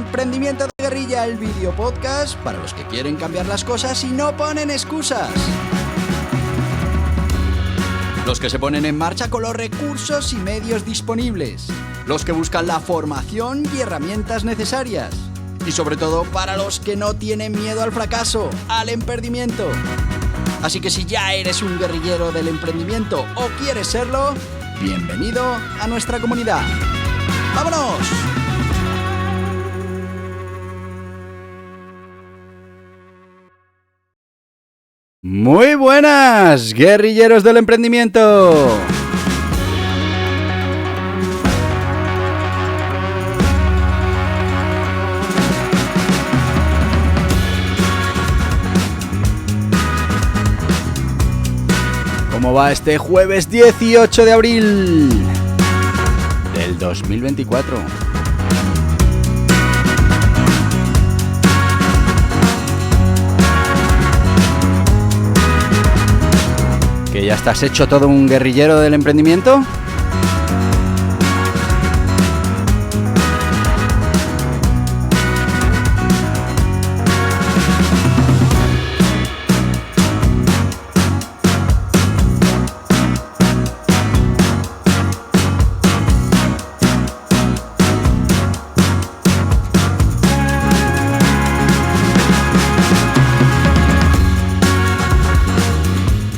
Emprendimiento de Guerrilla, el video podcast para los que quieren cambiar las cosas y no ponen excusas. Los que se ponen en marcha con los recursos y medios disponibles. Los que buscan la formación y herramientas necesarias. Y sobre todo para los que no tienen miedo al fracaso, al emprendimiento. Así que si ya eres un guerrillero del emprendimiento o quieres serlo, bienvenido a nuestra comunidad. ¡Vámonos! Muy buenas, guerrilleros del emprendimiento. ¿Cómo va este jueves 18 de abril del 2024? ¿Que ya estás hecho todo un guerrillero del emprendimiento?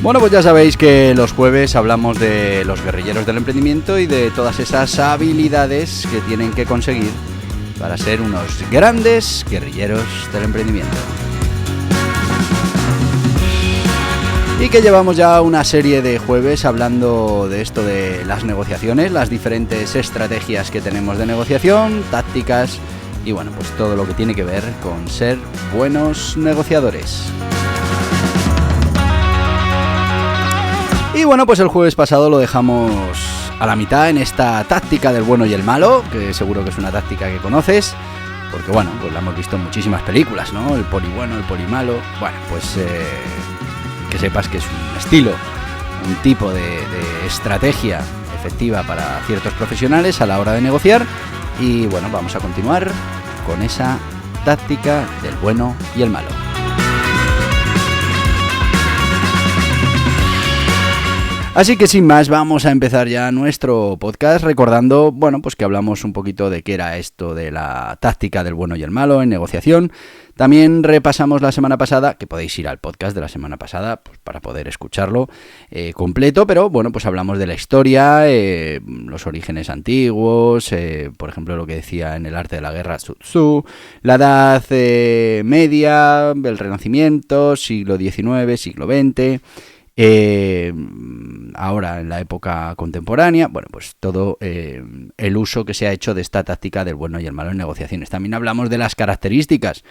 Bueno, pues ya sabéis que los jueves hablamos de los guerrilleros del emprendimiento y de todas esas habilidades que tienen que conseguir para ser unos grandes guerrilleros del emprendimiento. Y que llevamos ya una serie de jueves hablando de esto de las negociaciones, las diferentes estrategias que tenemos de negociación, tácticas y bueno, pues todo lo que tiene que ver con ser buenos negociadores. Y bueno, pues el jueves pasado lo dejamos a la mitad en esta táctica del bueno y el malo, que seguro que es una táctica que conoces, porque bueno, pues la hemos visto en muchísimas películas, ¿no? El poli bueno, el poli malo. Bueno, pues que sepas que es un estilo, un tipo de estrategia efectiva para ciertos profesionales a la hora de negociar. Y bueno, vamos a continuar con esa táctica del bueno y el malo. Así que sin más, vamos a empezar ya nuestro podcast recordando, bueno, pues que hablamos un poquito de qué era esto de la táctica del bueno y el malo en negociación. También repasamos la semana pasada, que podéis ir al podcast de la semana pasada pues, para poder escucharlo completo, pero bueno, pues hablamos de la historia, los orígenes antiguos, por ejemplo lo que decía en el arte de la guerra Sun Tzu, la edad media, el Renacimiento, siglo XIX, siglo XX... ahora en la época contemporánea, bueno, pues todo el uso que se ha hecho de esta táctica del bueno y el malo en negociaciones. También hablamos de las características,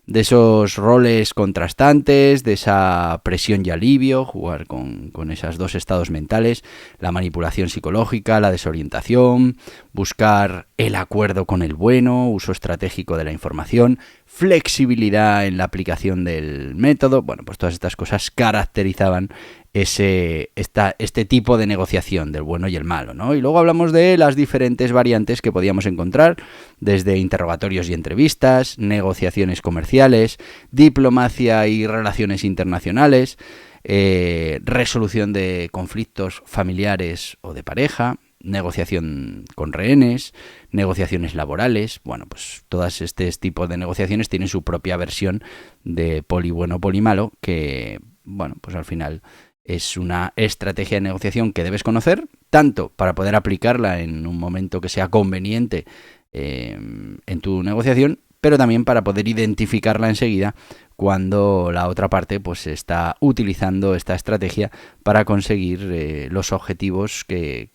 de esos roles contrastantes, de esa presión y alivio, jugar con esos dos estados mentales, la manipulación psicológica, la desorientación, buscar el acuerdo con el bueno, uso estratégico de la información, flexibilidad en la aplicación del método. Bueno, pues todas estas cosas caracterizaban este tipo de negociación del bueno y el malo, ¿no? Y luego hablamos de las diferentes variantes que podíamos encontrar, desde interrogatorios y entrevistas, negociaciones comerciales, diplomacia y relaciones internacionales, resolución de conflictos familiares o de pareja, negociación con rehenes, negociaciones laborales. Bueno, pues todos estos tipos de negociaciones tienen su propia versión de poli bueno, poli malo, que, bueno, pues al final es una estrategia de negociación que debes conocer, tanto para poder aplicarla en un momento que sea conveniente en tu negociación, pero también para poder identificarla enseguida cuando la otra parte pues está utilizando esta estrategia para conseguir los objetivos que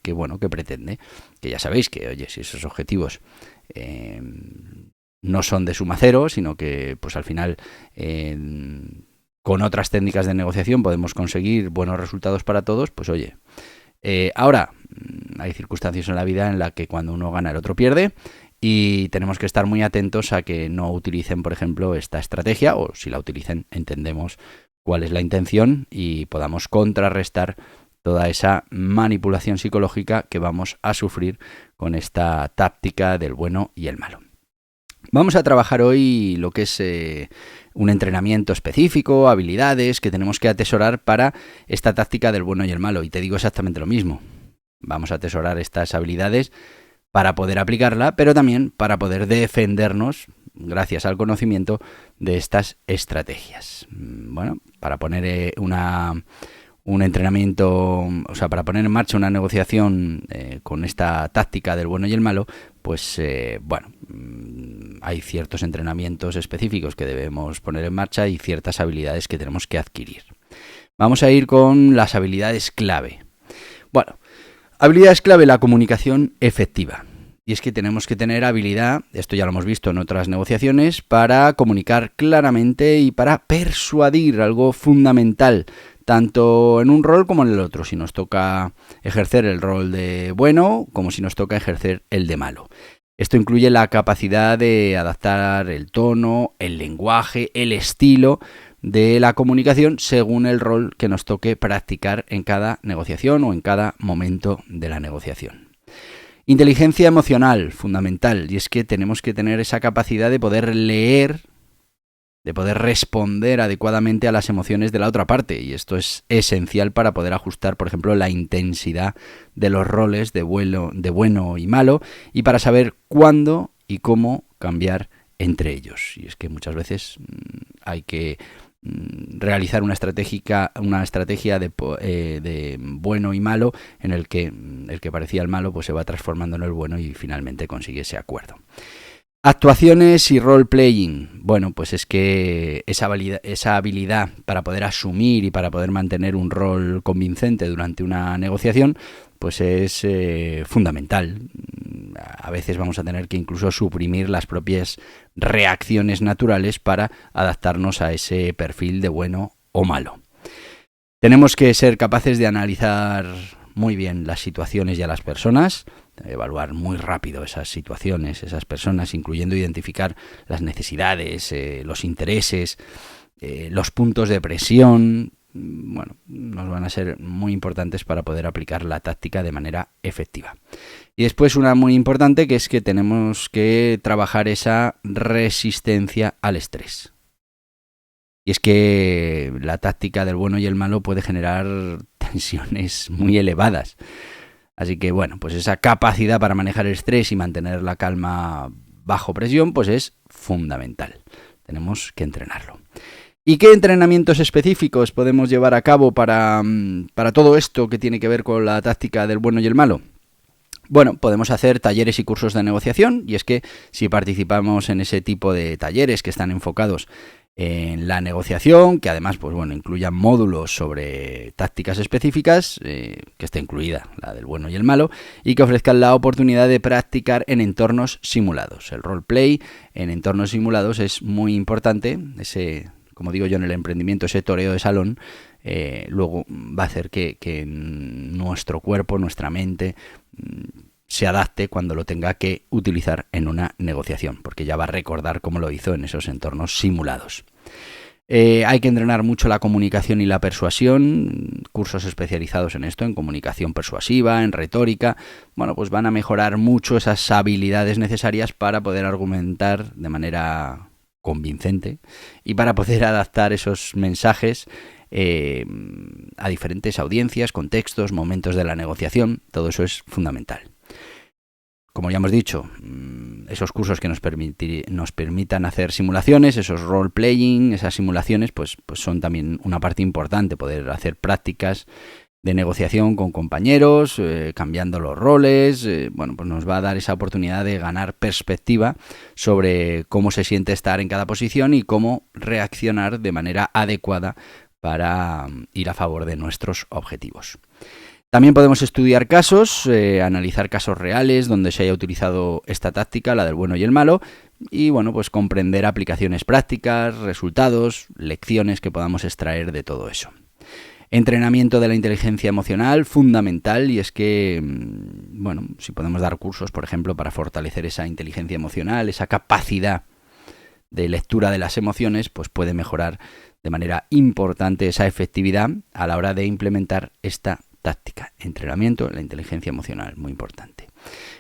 pretende. Que ya sabéis que, oye, si esos objetivos no son de suma cero, sino que pues al final con otras técnicas de negociación podemos conseguir buenos resultados para todos, pues oye, ahora hay circunstancias en la vida en las que cuando uno gana el otro pierde. Y tenemos que estar muy atentos a que no utilicen, por ejemplo, esta estrategia, o si la utilicen, entendemos cuál es la intención y podamos contrarrestar toda esa manipulación psicológica que vamos a sufrir con esta táctica del bueno y el malo. Vamos a trabajar hoy lo que es un entrenamiento específico, habilidades que tenemos que atesorar para esta táctica del bueno y el malo. Y te digo exactamente lo mismo. Vamos a atesorar estas habilidades para poder aplicarla, pero también para poder defendernos gracias al conocimiento de estas estrategias. Bueno, para poner un entrenamiento, o sea, para poner en marcha una negociación con esta táctica del bueno y el malo, pues hay ciertos entrenamientos específicos que debemos poner en marcha y ciertas habilidades que tenemos que adquirir. Vamos a ir con las habilidades clave. Bueno, habilidades clave, la comunicación efectiva. Y es que tenemos que tener habilidad, esto ya lo hemos visto en otras negociaciones, para comunicar claramente y para persuadir, algo fundamental, tanto en un rol como en el otro, si nos toca ejercer el rol de bueno como si nos toca ejercer el de malo. Esto incluye la capacidad de adaptar el tono, el lenguaje, el estilo de la comunicación según el rol que nos toque practicar en cada negociación o en cada momento de la negociación. Inteligencia emocional, fundamental, y es que tenemos que tener esa capacidad de poder leer, de poder responder adecuadamente a las emociones de la otra parte, y esto es esencial para poder ajustar, por ejemplo, la intensidad de los roles de bueno y malo, y para saber cuándo y cómo cambiar entre ellos. Y es que muchas veces hay que realizar una estrategia de bueno y malo, en el que parecía el malo pues se va transformando en el bueno y finalmente consigue ese acuerdo. Actuaciones y role-playing. Bueno, pues es que esa habilidad para poder asumir y para poder mantener un rol convincente durante una negociación, pues es fundamental. A veces vamos a tener que incluso suprimir las propias reacciones naturales para adaptarnos a ese perfil de bueno o malo. Tenemos que ser capaces de analizar muy bien las situaciones y a las personas, evaluar muy rápido esas situaciones, esas personas, incluyendo identificar las necesidades, los intereses, los puntos de presión. Bueno, nos van a ser muy importantes para poder aplicar la táctica de manera efectiva. Y después una muy importante, que es que tenemos que trabajar esa resistencia al estrés. Y es que la táctica del bueno y el malo puede generar tensiones muy elevadas. Así que bueno, pues esa capacidad para manejar el estrés y mantener la calma bajo presión, pues es fundamental. Tenemos que entrenarlo. ¿Y qué entrenamientos específicos podemos llevar a cabo para todo esto que tiene que ver con la táctica del bueno y el malo? Bueno, podemos hacer talleres y cursos de negociación, y es que si participamos en ese tipo de talleres que están enfocados en la negociación, que además pues bueno, incluyan módulos sobre tácticas específicas, que esté incluida la del bueno y el malo, y que ofrezcan la oportunidad de practicar en entornos simulados. El roleplay en entornos simulados es muy importante, como digo yo en el emprendimiento, ese toreo de salón, luego va a hacer que nuestro cuerpo, nuestra mente, se adapte cuando lo tenga que utilizar en una negociación, porque ya va a recordar cómo lo hizo en esos entornos simulados. Hay que entrenar mucho la comunicación y la persuasión, cursos especializados en esto, en comunicación persuasiva, en retórica. Bueno, pues van a mejorar mucho esas habilidades necesarias para poder argumentar de manera convincente y para poder adaptar esos mensajes a diferentes audiencias, contextos, momentos de la negociación. Todo eso es fundamental. Como ya hemos dicho, esos cursos que nos permitan hacer simulaciones, esos role-playing, esas simulaciones, pues son también una parte importante, poder hacer prácticas de negociación con compañeros, cambiando los roles. Bueno, pues nos va a dar esa oportunidad de ganar perspectiva sobre cómo se siente estar en cada posición y cómo reaccionar de manera adecuada para ir a favor de nuestros objetivos. También podemos estudiar casos, analizar casos reales donde se haya utilizado esta táctica, la del bueno y el malo, y bueno, pues comprender aplicaciones prácticas, resultados, lecciones que podamos extraer de todo eso. Entrenamiento de la inteligencia emocional, fundamental, y es que, bueno, si podemos dar cursos, por ejemplo, para fortalecer esa inteligencia emocional, esa capacidad de lectura de las emociones, pues puede mejorar de manera importante esa efectividad a la hora de implementar esta táctica. Entrenamiento, la inteligencia emocional, muy importante.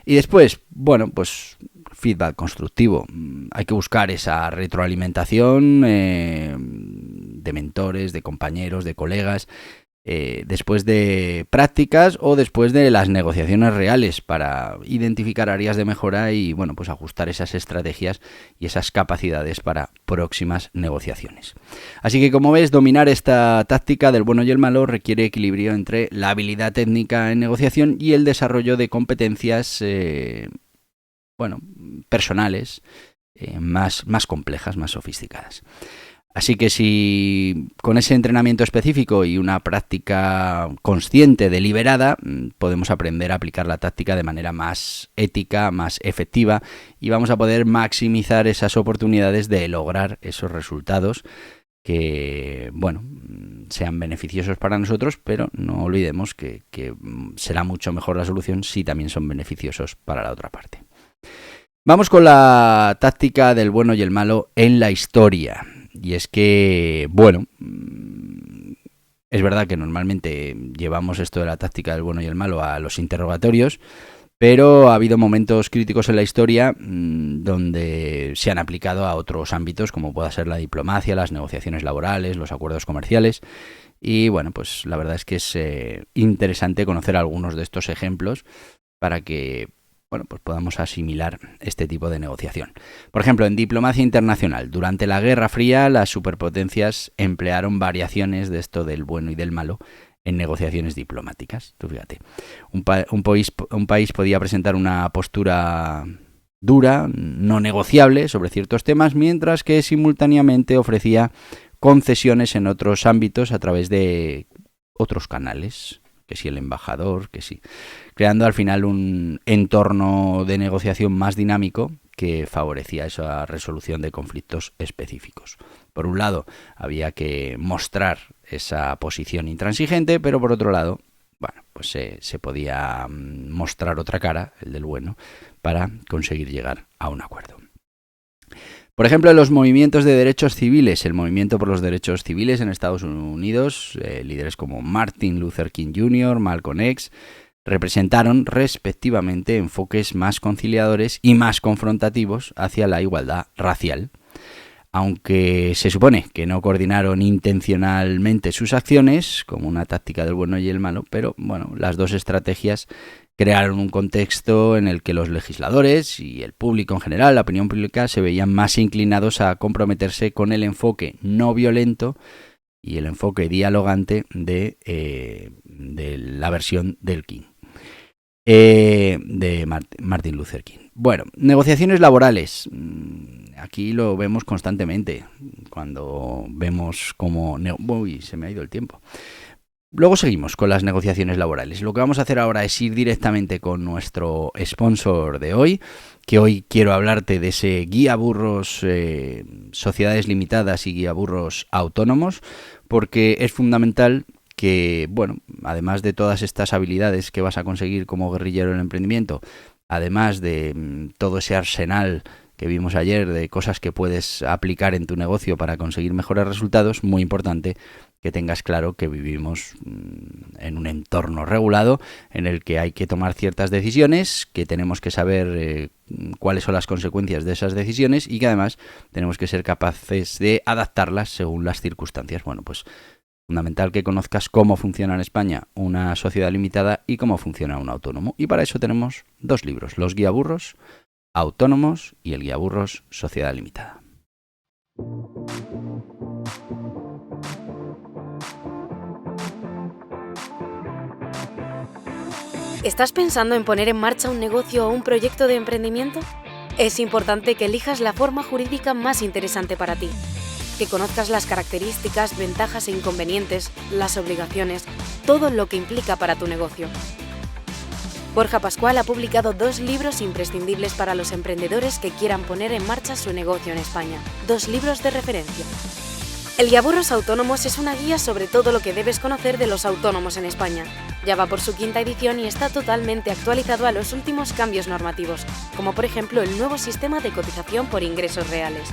Y después, bueno, pues feedback constructivo. Hay que buscar esa retroalimentación de mentores, de compañeros, de colegas, después de prácticas o después de las negociaciones reales para identificar áreas de mejora y bueno, pues ajustar esas estrategias y esas capacidades para próximas negociaciones. Así que como ves, dominar esta táctica del bueno y el malo requiere equilibrio entre la habilidad técnica en negociación y el desarrollo de competencias personales más complejas, más sofisticadas. Así que si con ese entrenamiento específico y una práctica consciente, deliberada, podemos aprender a aplicar la táctica de manera más ética, más efectiva y vamos a poder maximizar esas oportunidades de lograr esos resultados que, bueno, sean beneficiosos para nosotros, pero no olvidemos que será mucho mejor la solución si también son beneficiosos para la otra parte. Vamos con la táctica del bueno y el malo en la historia. Y es que, bueno, es verdad que normalmente llevamos esto de la táctica del bueno y el malo a los interrogatorios, pero ha habido momentos críticos en la historia donde se han aplicado a otros ámbitos, como pueda ser la diplomacia, las negociaciones laborales, los acuerdos comerciales. Y bueno, pues la verdad es que es interesante conocer algunos de estos ejemplos para que pues podamos asimilar este tipo de negociación. Por ejemplo, en diplomacia internacional, durante la Guerra Fría, las superpotencias emplearon variaciones de esto del bueno y del malo en negociaciones diplomáticas. Tú fíjate, un país podía presentar una postura dura, no negociable sobre ciertos temas, mientras que simultáneamente ofrecía concesiones en otros ámbitos a través de otros canales, que si el embajador, que sí, creando al final un entorno de negociación más dinámico que favorecía esa resolución de conflictos específicos. Por un lado, había que mostrar esa posición intransigente, pero por otro lado, pues se podía mostrar otra cara, el del bueno, para conseguir llegar a un acuerdo. Por ejemplo, en los movimientos de derechos civiles, el movimiento por los derechos civiles en Estados Unidos, líderes como Martin Luther King Jr., Malcolm X, representaron respectivamente enfoques más conciliadores y más confrontativos hacia la igualdad racial. Aunque se supone que no coordinaron intencionalmente sus acciones, como una táctica del bueno y el malo, pero bueno, las dos estrategias crearon un contexto en el que los legisladores y el público en general, la opinión pública, se veían más inclinados a comprometerse con el enfoque no violento y el enfoque dialogante de la versión del King, de Martin Luther King. Bueno, negociaciones laborales. Aquí lo vemos constantemente cuando vemos cómo... Uy, se me ha ido el tiempo. Luego seguimos con las negociaciones laborales. Lo que vamos a hacer ahora es ir directamente con nuestro sponsor de hoy, que hoy quiero hablarte de ese guía burros sociedades limitadas y guía burros autónomos, porque es fundamental que, además de todas estas habilidades que vas a conseguir como guerrillero en el emprendimiento, además de todo ese arsenal que vimos ayer de cosas que puedes aplicar en tu negocio para conseguir mejores resultados, muy importante que tengas claro que vivimos en un entorno regulado en el que hay que tomar ciertas decisiones, que tenemos que saber cuáles son las consecuencias de esas decisiones y que además tenemos que ser capaces de adaptarlas según las circunstancias. Bueno, pues fundamental que conozcas cómo funciona en España una sociedad limitada y cómo funciona un autónomo. Y para eso tenemos dos libros, los guía burros autónomos y el guía burros sociedad limitada. ¿Estás pensando en poner en marcha un negocio o un proyecto de emprendimiento? Es importante que elijas la forma jurídica más interesante para ti, que conozcas las características, ventajas e inconvenientes, las obligaciones, todo lo que implica para tu negocio. Borja Pascual ha publicado 2 libros imprescindibles para los emprendedores que quieran poner en marcha su negocio en España. 2 libros de referencia. El Guía Burros Autónomos es una guía sobre todo lo que debes conocer de los autónomos en España. Ya va por su 5ª edición y está totalmente actualizado a los últimos cambios normativos, como por ejemplo el nuevo sistema de cotización por ingresos reales.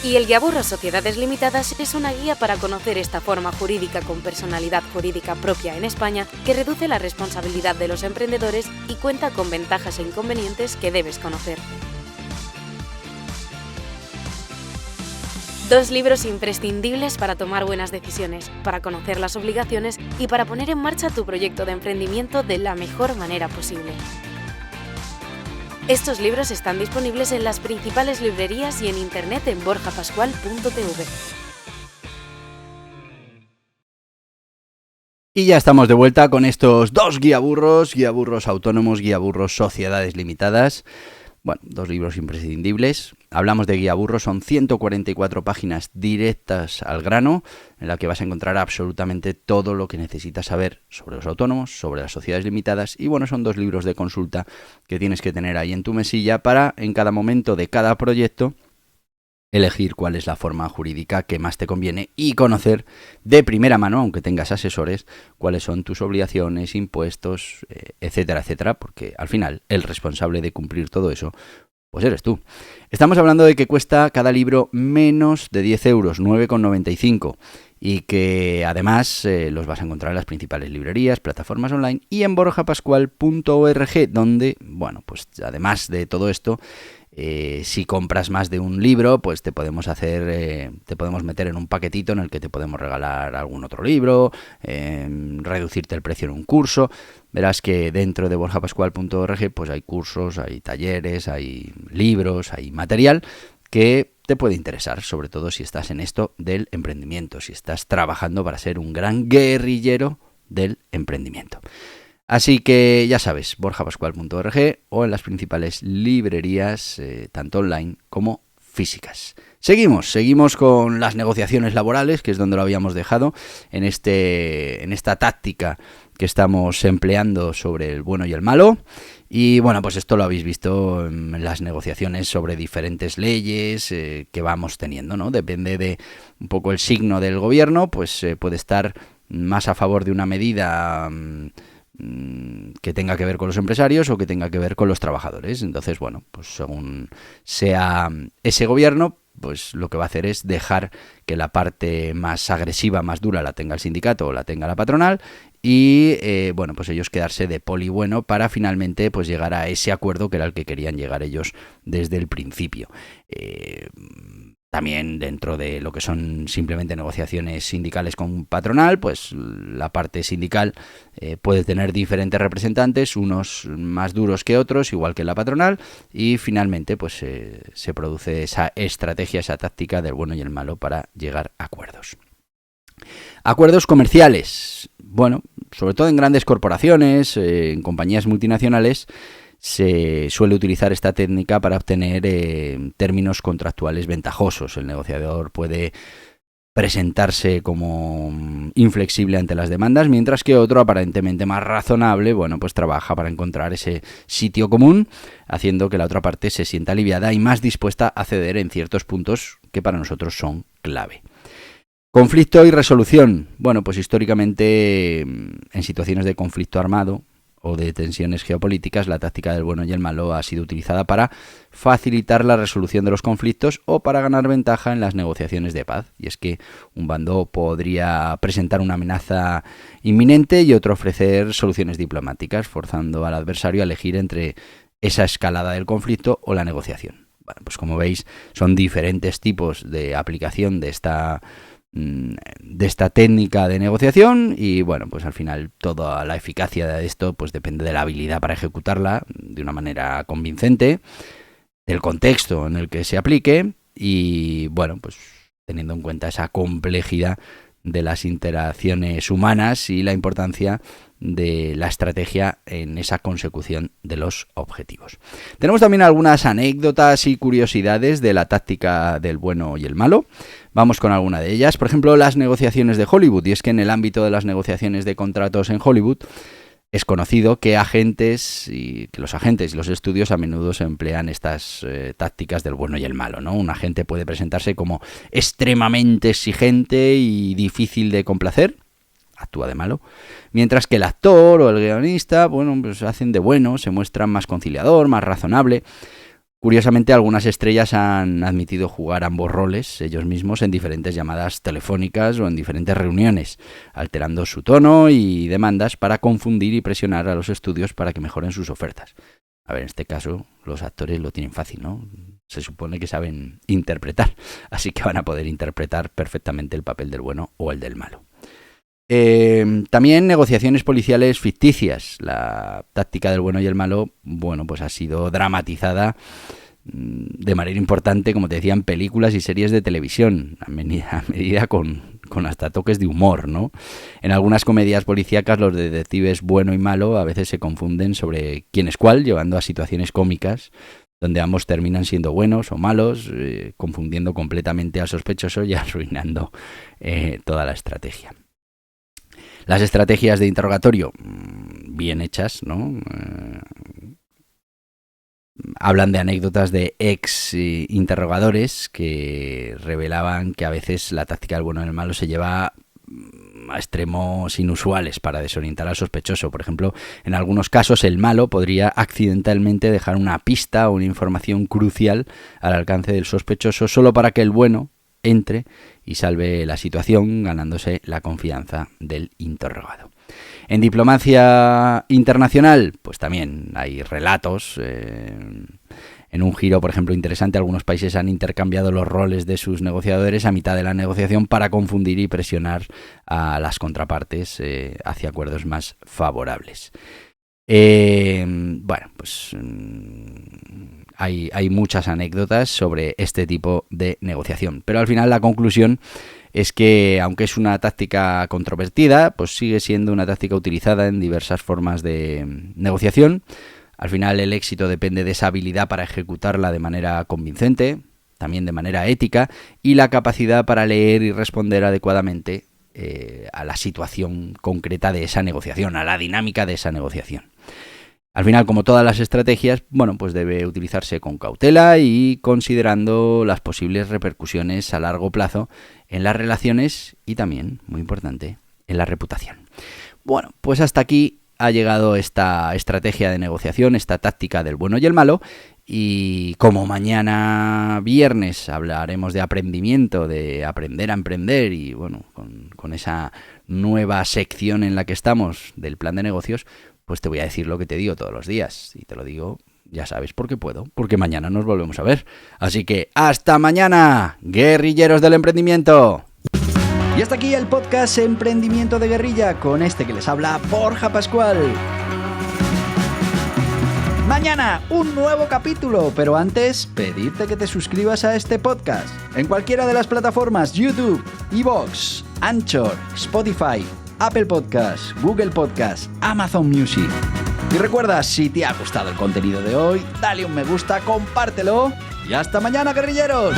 Y el Guiaburros Sociedades Limitadas es una guía para conocer esta forma jurídica con personalidad jurídica propia en España que reduce la responsabilidad de los emprendedores y cuenta con ventajas e inconvenientes que debes conocer. 2 libros imprescindibles para tomar buenas decisiones, para conocer las obligaciones y para poner en marcha tu proyecto de emprendimiento de la mejor manera posible. Estos libros están disponibles en las principales librerías y en internet en borjapascual.tv. Y ya estamos de vuelta con estos 2 guiaburros autónomos, guiaburros sociedades limitadas. Bueno, 2 libros imprescindibles. Hablamos de guiaburros, son 144 páginas directas al grano, en la que vas a encontrar absolutamente todo lo que necesitas saber sobre los autónomos, sobre las sociedades limitadas. Y bueno, son 2 libros de consulta que tienes que tener ahí en tu mesilla para, en cada momento de cada proyecto, elegir cuál es la forma jurídica que más te conviene y conocer de primera mano, aunque tengas asesores, cuáles son tus obligaciones, impuestos, etcétera, etcétera, porque al final el responsable de cumplir todo eso pues eres tú. Estamos hablando de que cuesta cada libro menos de 10 euros, 9,95, y que además los vas a encontrar en las principales librerías, plataformas online y en borjapascual.org, donde, bueno, pues además de todo esto, si compras más de un libro, pues te podemos meter en un paquetito en el que te podemos regalar algún otro libro, reducirte el precio en un curso. Verás que dentro de borjapascual.org pues hay cursos, hay talleres, hay libros, hay material que te puede interesar, sobre todo si estás en esto del emprendimiento, si estás trabajando para ser un gran guerrillero del emprendimiento. Así que ya sabes, borjapascual.org o en las principales librerías, tanto online como físicas. Seguimos con las negociaciones laborales, que es donde lo habíamos dejado, en esta táctica que estamos empleando sobre el bueno y el malo. Y bueno, pues esto lo habéis visto en las negociaciones sobre diferentes leyes que vamos teniendo, ¿no? Depende de un poco el signo del gobierno, pues puede estar más a favor de una medida que tenga que ver con los empresarios o que tenga que ver con los trabajadores. Entonces, bueno, pues según sea ese gobierno, pues lo que va a hacer es dejar que la parte más agresiva, más dura, la tenga el sindicato o la tenga la patronal y, bueno, pues ellos quedarse de poli bueno para finalmente pues llegar a ese acuerdo que era el que querían llegar ellos desde el principio. También dentro de lo que son simplemente negociaciones sindicales con patronal, pues la parte sindical puede tener diferentes representantes, unos más duros que otros, igual que la patronal, y finalmente pues se produce esa estrategia, esa táctica del bueno y el malo para llegar a acuerdos. Acuerdos comerciales. Bueno, sobre todo en grandes corporaciones, en compañías multinacionales, se suele utilizar esta técnica para obtener términos contractuales ventajosos. El negociador puede presentarse como inflexible ante las demandas, mientras que otro, aparentemente más razonable, bueno, pues trabaja para encontrar ese sitio común, haciendo que la otra parte se sienta aliviada y más dispuesta a ceder en ciertos puntos que para nosotros son clave. Conflicto y resolución. Bueno, pues históricamente en situaciones de conflicto armado o de tensiones geopolíticas, la táctica del bueno y el malo ha sido utilizada para facilitar la resolución de los conflictos o para ganar ventaja en las negociaciones de paz. Y es que un bando podría presentar una amenaza inminente y otro ofrecer soluciones diplomáticas, forzando al adversario a elegir entre esa escalada del conflicto o la negociación. Bueno, pues como veis, son diferentes tipos de aplicación de esta técnica de negociación y bueno, pues al final toda la eficacia de esto pues depende de la habilidad para ejecutarla de una manera convincente, del contexto en el que se aplique y bueno, pues teniendo en cuenta esa complejidad de las interacciones humanas y la importancia de la estrategia en esa consecución de los objetivos. Tenemos también algunas anécdotas y curiosidades de la táctica del bueno y el malo. Vamos con alguna de ellas. Por ejemplo, las negociaciones de Hollywood. Y es que en el ámbito de las negociaciones de contratos en Hollywood es conocido que los agentes y los estudios a menudo se emplean estas tácticas del bueno y el malo, ¿no? Un agente puede presentarse como extremadamente exigente y difícil de complacer, actúa de malo, mientras que el actor o el guionista, bueno, pues hacen de bueno, se muestran más conciliador, más razonable. Curiosamente, algunas estrellas han admitido jugar ambos roles ellos mismos en diferentes llamadas telefónicas o en diferentes reuniones, alterando su tono y demandas para confundir y presionar a los estudios para que mejoren sus ofertas. A ver, en este caso, los actores lo tienen fácil, ¿no? Se supone que saben interpretar, así que van a poder interpretar perfectamente el papel del bueno o el del malo. También negociaciones policiales ficticias. La táctica del bueno y el malo, bueno, pues ha sido dramatizada de manera importante, como te decía, en películas y series de televisión, a medida con hasta toques de humor, ¿no? En algunas comedias policíacas los detectives bueno y malo a veces se confunden sobre quién es cuál, llevando a situaciones cómicas donde ambos terminan siendo buenos o malos, confundiendo completamente al sospechoso y arruinando toda la estrategia. Las estrategias de interrogatorio, bien hechas, ¿no? Hablan de anécdotas de ex interrogadores que revelaban que a veces la táctica del bueno y el malo se lleva a extremos inusuales para desorientar al sospechoso. Por ejemplo, en algunos casos el malo podría accidentalmente dejar una pista o una información crucial al alcance del sospechoso solo para que el bueno entre y salve la situación, ganándose la confianza del interrogado. En diplomacia internacional, pues también hay relatos. En un giro, por ejemplo, interesante, algunos países han intercambiado los roles de sus negociadores a mitad de la negociación para confundir y presionar a las contrapartes hacia acuerdos más favorables. Bueno, pues hay muchas anécdotas sobre este tipo de negociación, pero al final la conclusión es que, aunque es una táctica controvertida, pues sigue siendo una táctica utilizada en diversas formas de negociación. Al final el éxito depende de esa habilidad para ejecutarla de manera convincente, también de manera ética, y la capacidad para leer y responder adecuadamente a la situación concreta de esa negociación, a la dinámica de esa negociación. Al final, como todas las estrategias, bueno, pues debe utilizarse con cautela y considerando las posibles repercusiones a largo plazo en las relaciones y también, muy importante, en la reputación. Bueno, pues hasta aquí ha llegado esta estrategia de negociación, esta táctica del bueno y el malo, y como mañana viernes hablaremos de aprendimiento, de aprender a emprender y bueno, con esa nueva sección en la que estamos del plan de negocios, pues te voy a decir lo que te digo todos los días. Y te lo digo, ya sabes por qué puedo, porque mañana nos volvemos a ver. Así que ¡hasta mañana, guerrilleros del emprendimiento! Y hasta aquí el podcast Emprendimiento de Guerrilla, con este que les habla Borja Pascual. Mañana un nuevo capítulo, pero antes pedirte que te suscribas a este podcast en cualquiera de las plataformas YouTube, iVoox, Anchor, Spotify, Apple Podcasts, Google Podcasts, Amazon Music. Y recuerda, si te ha gustado el contenido de hoy, dale un me gusta, compártelo y hasta mañana, guerrilleros.